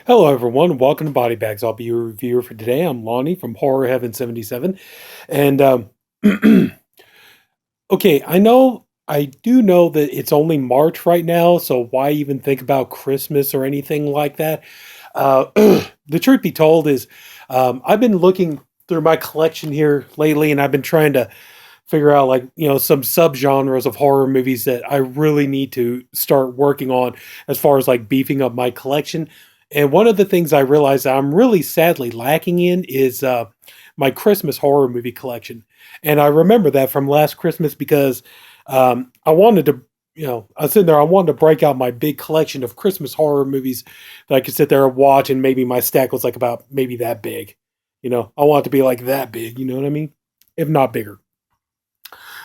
Hello, everyone. Welcome to Body Bags. I'll be your reviewer for today. I'm Lonnie from Horror Heaven77. And, okay, I do know that it's only March right now, so why even think about Christmas or anything like that? Uh, the truth be told is, I've been looking through my collection here lately, and I've been trying to figure out, like, some subgenres of horror movies that I really need to start working on as far as like beefing up my collection. And one of the things I realized that I'm really sadly lacking in is my Christmas horror movie collection. And I remember that from last Christmas because I wanted to, I was sitting there, I wanted to break out my big collection of Christmas horror movies that I could sit there and watch, and maybe my stack was like about maybe that big. I want it to be like that big, you know what I mean? If not bigger.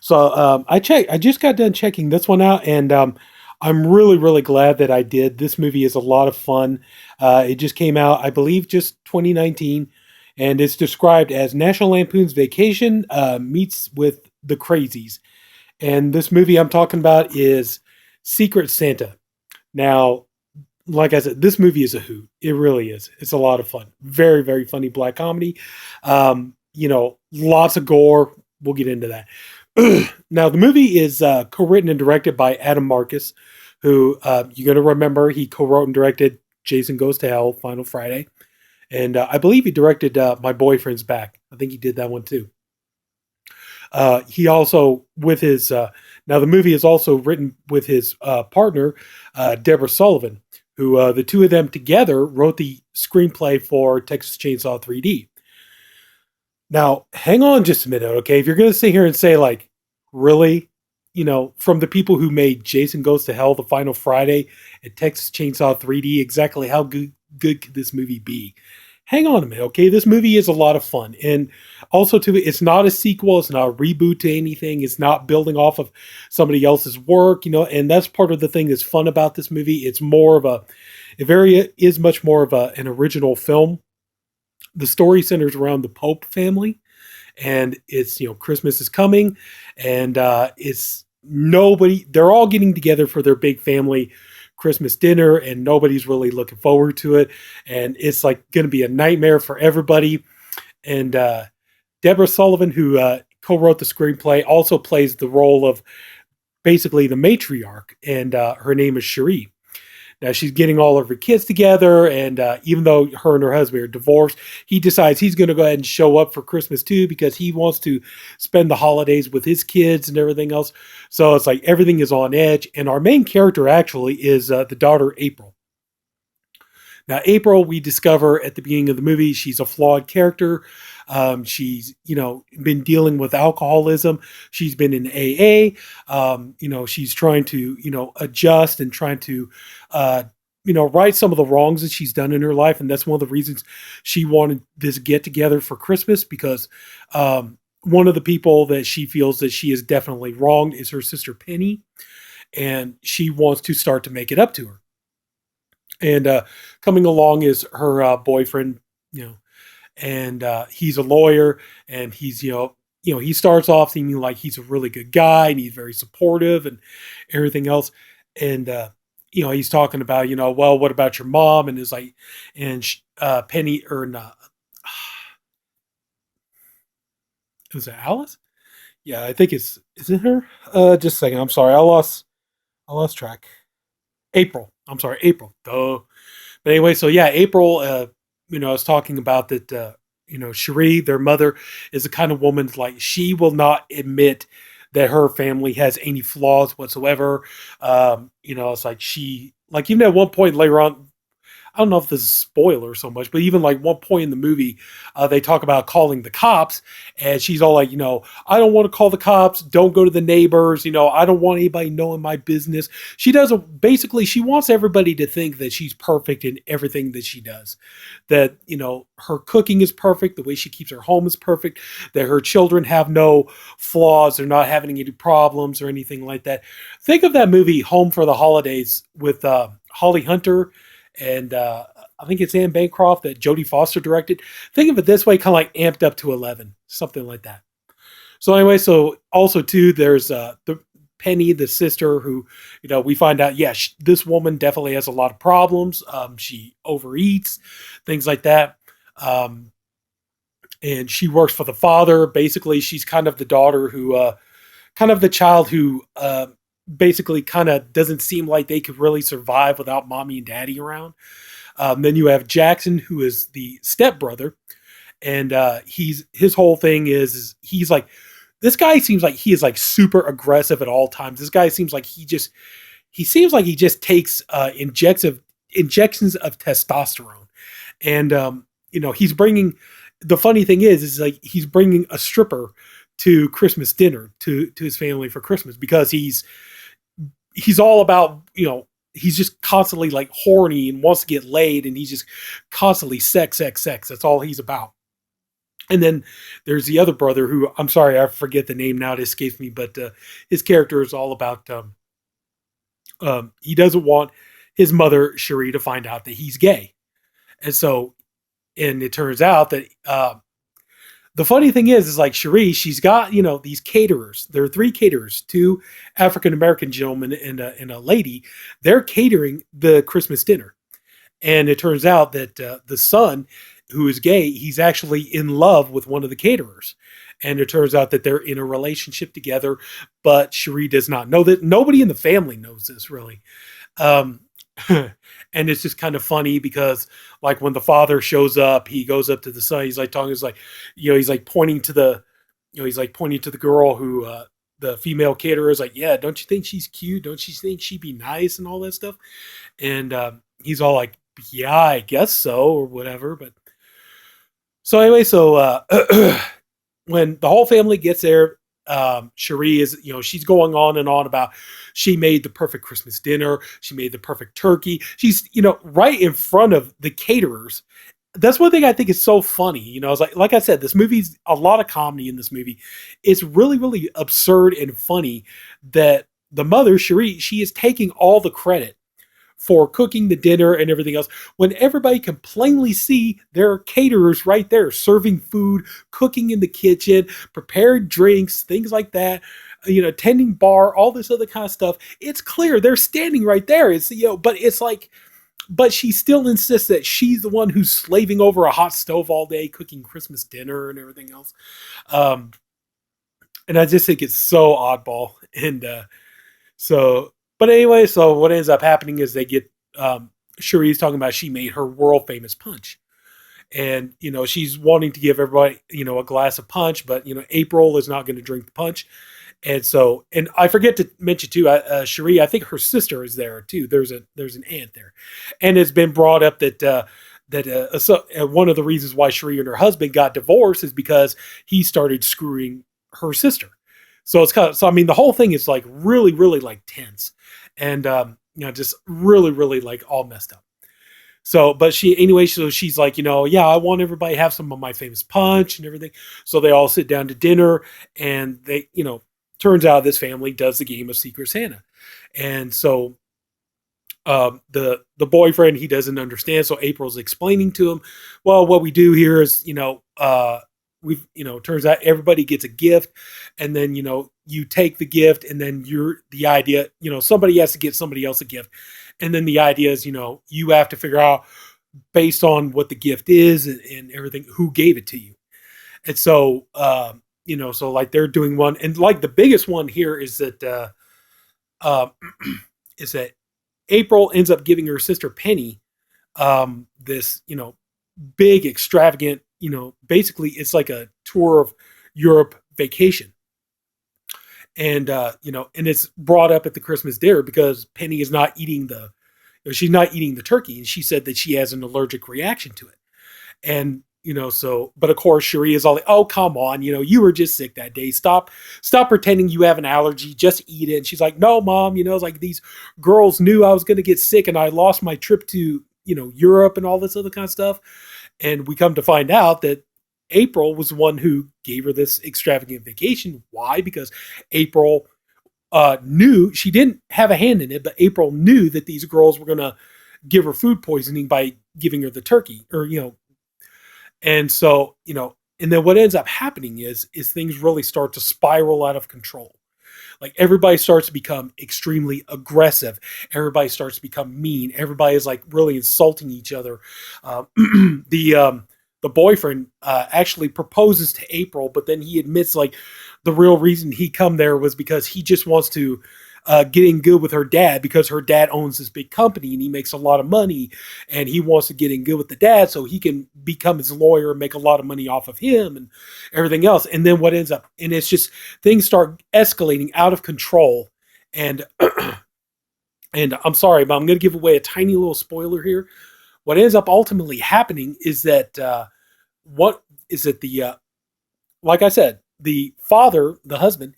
So I just got done checking this one out, and I'm really, really glad that I did. This movie is a lot of fun. It just came out, I believe, just 2019, and it's described as National Lampoon's Vacation meets with the Crazies. And this movie I'm talking about is Secret Santa. Now, like I said, this movie is a hoot. It really is. It's a lot of fun. Very, very funny black comedy. Lots of gore. We'll get into that. Now, the movie is co-written and directed by Adam Marcus, who you're going to remember he co-wrote and directed Jason Goes to Hell, Final Friday. And I believe he directed My Boyfriend's Back. I think he did that one too. He also, with his, now the movie is also written with his partner, Debra Sullivan, who the two of them together wrote the screenplay for Texas Chainsaw 3D. Now, hang on just a minute, okay? If you're going to sit here and say, like, really? From the people who made Jason Goes to Hell, The Final Friday, and Texas Chainsaw 3D, exactly how good could this movie be? Hang on a minute, okay? This movie is a lot of fun. And also, too, it's not a sequel. It's not a reboot to anything. It's not building off of somebody else's work, and that's part of the thing that's fun about this movie. It's more of is much more of an original film. The story centers around the Pope family, and it's, Christmas is coming, and it's nobody, they're all getting together for their big family Christmas dinner, and nobody's really looking forward to it. And it's like going to be a nightmare for everybody. And Debra Sullivan, who co-wrote the screenplay, also plays the role of basically the matriarch, and her name is Cherie. Now she's getting all of her kids together, and even though her and her husband are divorced, he decides he's going to go ahead and show up for Christmas too, because he wants to spend the holidays with his kids and everything else. So it's like everything is on edge, and our main character actually is the daughter April. Now, April, we discover at the beginning of the movie, she's a flawed character. She's, been dealing with alcoholism. She's been in AA. She's trying to, adjust and trying to, right some of the wrongs that she's done in her life. And that's one of the reasons she wanted this get together for Christmas, because one of the people that she feels that she is definitely wronged is her sister Penny. And she wants to start to make it up to her. And coming along is her boyfriend, and he's a lawyer, and he's, he starts off seeming like he's a really good guy, and he's very supportive and everything else. And, he's talking about, well, what about your mom? And it's like, and Penny, or not, was it Alice? Yeah, I think is it her? Just a second. I'm sorry. I lost track. April. I'm sorry, April. Duh. But anyway, so yeah, April, I was talking about that, Cherie, their mother, is the kind of woman like she will not admit that her family has any flaws whatsoever. It's like even at one point later on, I don't know if this is a spoiler so much, but even like one point in the movie, they talk about calling the cops, and she's all like, I don't want to call the cops. Don't go to the neighbors. I don't want anybody knowing my business. She she wants everybody to think that she's perfect in everything that she does. That, her cooking is perfect. The way she keeps her home is perfect. That her children have no flaws. They're not having any problems or anything like that. Think of that movie, Home for the Holidays, with Holly Hunter, and I think it's Anne Bancroft, that Jodie Foster directed. Think of it this way, kind of like Amped Up to 11, something like that. So anyway, so also too, there's Penny, the sister, who, we find out, yeah, this woman definitely has a lot of problems. She overeats, things like that. And she works for the father. Basically, she's kind of the daughter who, kind of the child who, basically kind of doesn't seem like they could really survive without mommy and daddy around. Then you have Jackson, who is the stepbrother, and his whole thing is he's like, this guy seems like he is like super aggressive at all times. This guy seems like he just takes injections of testosterone, and he's bringing. The funny thing is like he's bringing a stripper to Christmas dinner to his family for Christmas because he's all about, he's just constantly like horny and wants to get laid, and he's just constantly sex. That's all he's about. And then there's the other brother who, I'm sorry, I forget the name now. It escapes me, but his character is all about, he doesn't want his mother, Cherie, to find out that he's gay. And it turns out that the funny thing is like Cherie, she's got, these caterers. There are 3 caterers, 2 African-American gentlemen and a lady. They're catering the Christmas dinner. And it turns out that the son, who is gay, he's actually in love with one of the caterers. And it turns out that they're in a relationship together, but Cherie does not know that. Nobody in the family knows this, really. And it's just kind of funny because, like, when the father shows up, he goes up to the son. He's like talking. He's like, he's like pointing to the girl who, the female caterer is like, yeah, don't you think she's cute? Don't you think she'd be nice and all that stuff? And he's all like, yeah, I guess so, or whatever. But so anyway, when the whole family gets there, Cherie is, she's going on and on about she made the perfect Christmas dinner. She made the perfect turkey. She's, right in front of the caterers. That's one thing I think is so funny. It's like I said, this movie's a lot of comedy in this movie. It's really, really absurd and funny that the mother, Cherie, she is taking all the credit for cooking the dinner and everything else, when everybody can plainly see there are caterers right there serving food, cooking in the kitchen, prepared drinks, things like that, tending bar, all this other kind of stuff. It's clear they're standing right there. It's, but it's like, but she still insists that she's the one who's slaving over a hot stove all day, cooking Christmas dinner and everything else. And I just think it's so oddball. And but anyway, so what ends up happening is they get, Cherie's talking about she made her world famous punch. And, she's wanting to give everybody, a glass of punch, but, April is not going to drink the punch. And I forget to mention too, Cherie, I think her sister is there too. There's an aunt there. And it's been brought up that one of the reasons why Cherie and her husband got divorced is because he started screwing her sister. So it's I mean, the whole thing is like really, really like tense and, just really, really like all messed up. So, but she's like, yeah, I want everybody to have some of my famous punch and everything. So they all sit down to dinner, and they, turns out this family does the game of Secret Santa. And so, the boyfriend, he doesn't understand. So April's explaining to him, well, what we do here is, turns out everybody gets a gift, and then, you take the gift, and then the idea, somebody has to get somebody else a gift. And then the idea is, you have to figure out based on what the gift is and everything, who gave it to you. And so, so like they're doing one, and like the biggest one here is that, April ends up giving her sister Penny, this, big extravagant, basically it's like a tour of Europe vacation. And, and it's brought up at the Christmas dinner because Penny is not eating she's not eating the turkey. And she said that she has an allergic reaction to it. And, but of course, Cherie is all like, oh, come on. You were just sick that day. Stop pretending you have an allergy. Just eat it. And she's like, no, Mom, it's like these girls knew I was going to get sick and I lost my trip to, Europe and all this other kind of stuff. And we come to find out that April was the one who gave her this extravagant vacation. Why? Because April knew, she didn't have a hand in it, but April knew that these girls were going to give her food poisoning by giving her the turkey, or, and so, and then what ends up happening is things really start to spiral out of control. Like everybody starts to become extremely aggressive. Everybody starts to become mean. Everybody is like really insulting each other. The boyfriend actually proposes to April, but then he admits like the real reason he come there was because he just wants to get in good with her dad because her dad owns this big company and he makes a lot of money and he wants to get in good with the dad so he can become his lawyer and make a lot of money off of him and everything else. And then what ends up, and it's just things start escalating out of control. And and I'm sorry, but I'm going to give away a tiny little spoiler here. What ends up ultimately happening is that what is it the like I said, the father, the husband,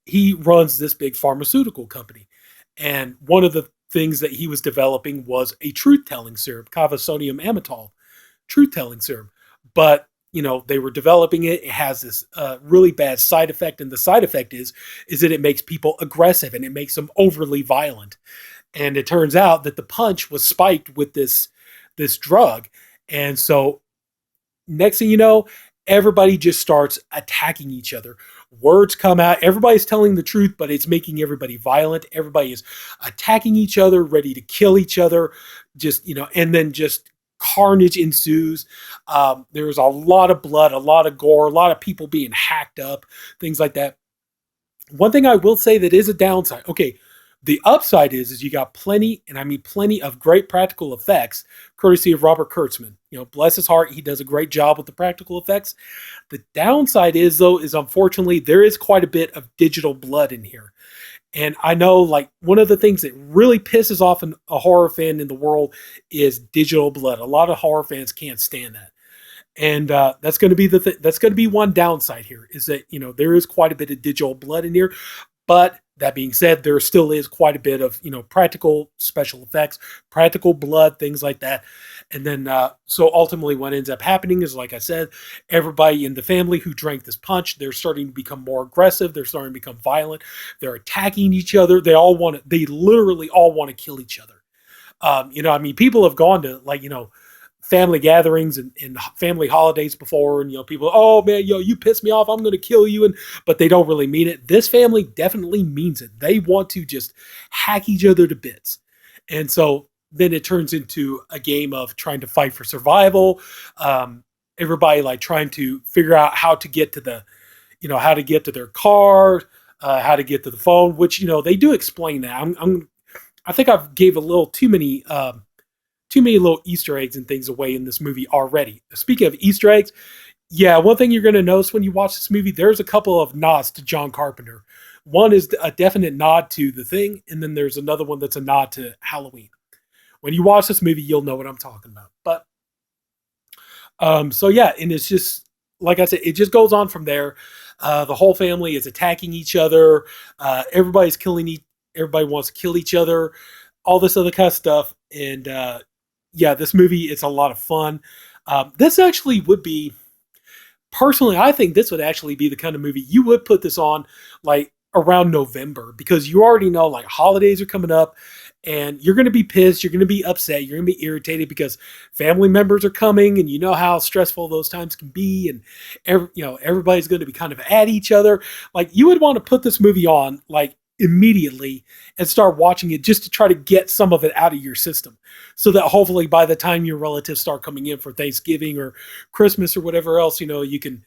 he runs this big pharmaceutical company. And one of the things that he was developing was a truth-telling serum, cavasodium amytal truth-telling serum. But, they were developing it. It has this really bad side effect. And the side effect is that it makes people aggressive and it makes them overly violent. And it turns out that the punch was spiked with this drug. And so next thing you know, everybody just starts attacking each other. Words come out. Everybody's telling the truth, but it's making everybody violent. Everybody is attacking each other, ready to kill each other. And then just carnage ensues. There's a lot of blood, a lot of gore, a lot of people being hacked up, things like that. One thing I will say that is a downside. Okay, the upside is you got plenty, and I mean plenty of great practical effects, courtesy of Robert Kurtzman. Bless his heart, he does a great job with the practical effects. The downside is unfortunately there is quite a bit of digital blood in here. And I know, like, one of the things that really pisses off a horror fan in the world is digital blood. A lot of horror fans can't stand that. And that's going to be that's going to be one downside here is that, there is quite a bit of digital blood in here. But that being said, there still is quite a bit of, practical special effects, practical blood, things like that. And then, so ultimately what ends up happening is, like I said, everybody in the family who drank this punch, they're starting to become more aggressive. They're starting to become violent. They're attacking each other. They literally all want to kill each other. People have gone to family gatherings and family holidays before, and people, oh man, you piss me off, I'm going to kill you, but they don't really mean it. This family definitely means it. They want to just hack each other to bits. And so then it turns into a game of trying to fight for survival. Everybody like trying to figure out how to get to how to get to their car, how to get to the phone, which they do explain that. I think I've gave a little too many little Easter eggs and things away in this movie already. Speaking of Easter eggs, yeah, one thing you're going to notice when you watch this movie, there's a couple of nods to John Carpenter. One is a definite nod to The Thing, and then there's another one that's a nod to Halloween. When you watch this movie, you'll know what I'm talking about. But, so yeah, and it's just, like I said, it just goes on from there. The whole family is attacking each other. Everybody's everybody wants to kill each other. All this other kind of stuff. And, yeah, this movie, it's a lot of fun. This actually would be, personally, I think this would actually be the kind of movie you would put this on like around November, because you already know like holidays are coming up and you're going to be pissed. You're going to be upset. You're going to be irritated because family members are coming and you know how stressful those times can be. And, everybody's going to be kind of at each other. Like you would want to put this movie on like immediately and start watching it just to try to get some of it out of your system so that hopefully by the time your relatives start coming in for Thanksgiving or Christmas or whatever else, you can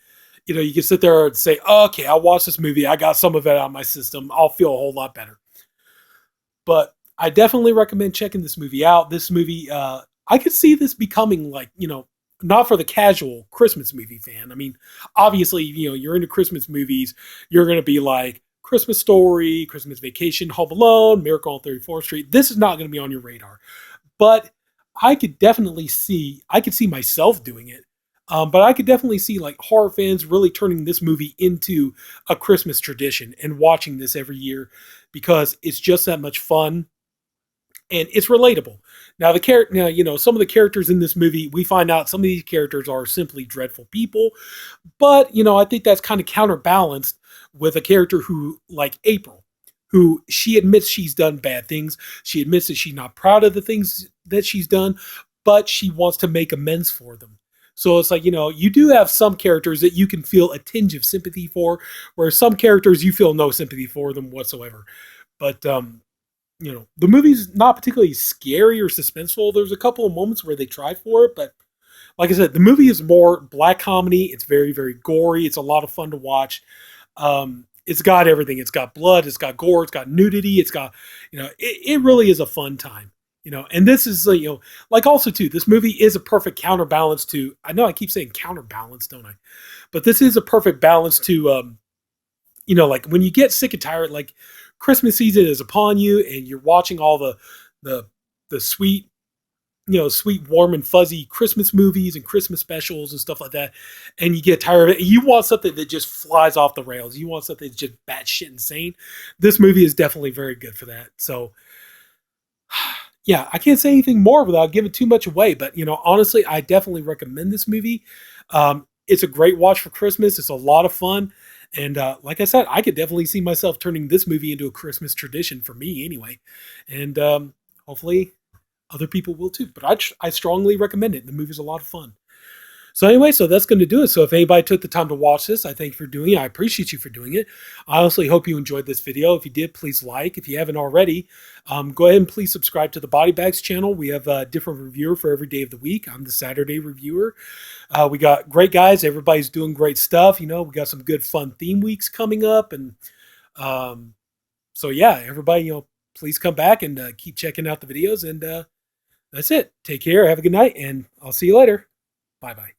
sit there and say, oh, okay, I'll watch this movie. I got some of it out of my system. I'll feel a whole lot better. But I definitely recommend checking this movie out. This movie, I could see this becoming like, not for the casual Christmas movie fan. I mean, obviously, you're into Christmas movies. You're going to be like, Christmas Story, Christmas Vacation, Home Alone, Miracle on 34th Street. This is not going to be on your radar. But I could see myself doing it. But I could definitely see like horror fans really turning this movie into a Christmas tradition and watching this every year because it's just that much fun and it's relatable. Now some of the characters in this movie, we find out some of these characters are simply dreadful people, but I think that's kind of counterbalanced with a character who, like April, who she admits she's done bad things. She admits that she's not proud of the things that she's done, but she wants to make amends for them. So it's like, you do have some characters that you can feel a tinge of sympathy for, where some characters you feel no sympathy for them whatsoever. But the movie's not particularly scary or suspenseful. There's a couple of moments where they try for it, but like I said, the movie is more black comedy. It's very, very gory. It's a lot of fun to watch. It's got everything. It's got blood. It's got gore. It's got nudity. It's got, it really is a fun time. And this is, like also too, this movie is a perfect counterbalance to, I know I keep saying counterbalance, don't I? But this is a perfect balance to, like when you get sick and tired, like Christmas season is upon you and you're watching all the sweet, sweet, warm and fuzzy Christmas movies and Christmas specials and stuff like that. And you get tired of it. You want something that just flies off the rails. You want something that's just batshit insane. This movie is definitely very good for that. So, yeah, I can't say anything more without giving too much away. But, honestly, I definitely recommend this movie. It's a great watch for Christmas. It's a lot of fun. And like I said, I could definitely see myself turning this movie into a Christmas tradition for me anyway. And hopefully other people will too. But I strongly recommend it. The movie's a lot of fun. So anyway, so that's going to do it. So if anybody took the time to watch this, I thank you for doing it. I appreciate you for doing it. I honestly hope you enjoyed this video. If you did, please like. If you haven't already, go ahead and please subscribe to the Body Bags channel. We have a different reviewer for every day of the week. I'm the Saturday reviewer. We got great guys. Everybody's doing great stuff. We got some good fun theme weeks coming up. And so yeah, everybody, please come back and keep checking out the videos. And that's it. Take care. Have a good night. And I'll see you later. Bye-bye.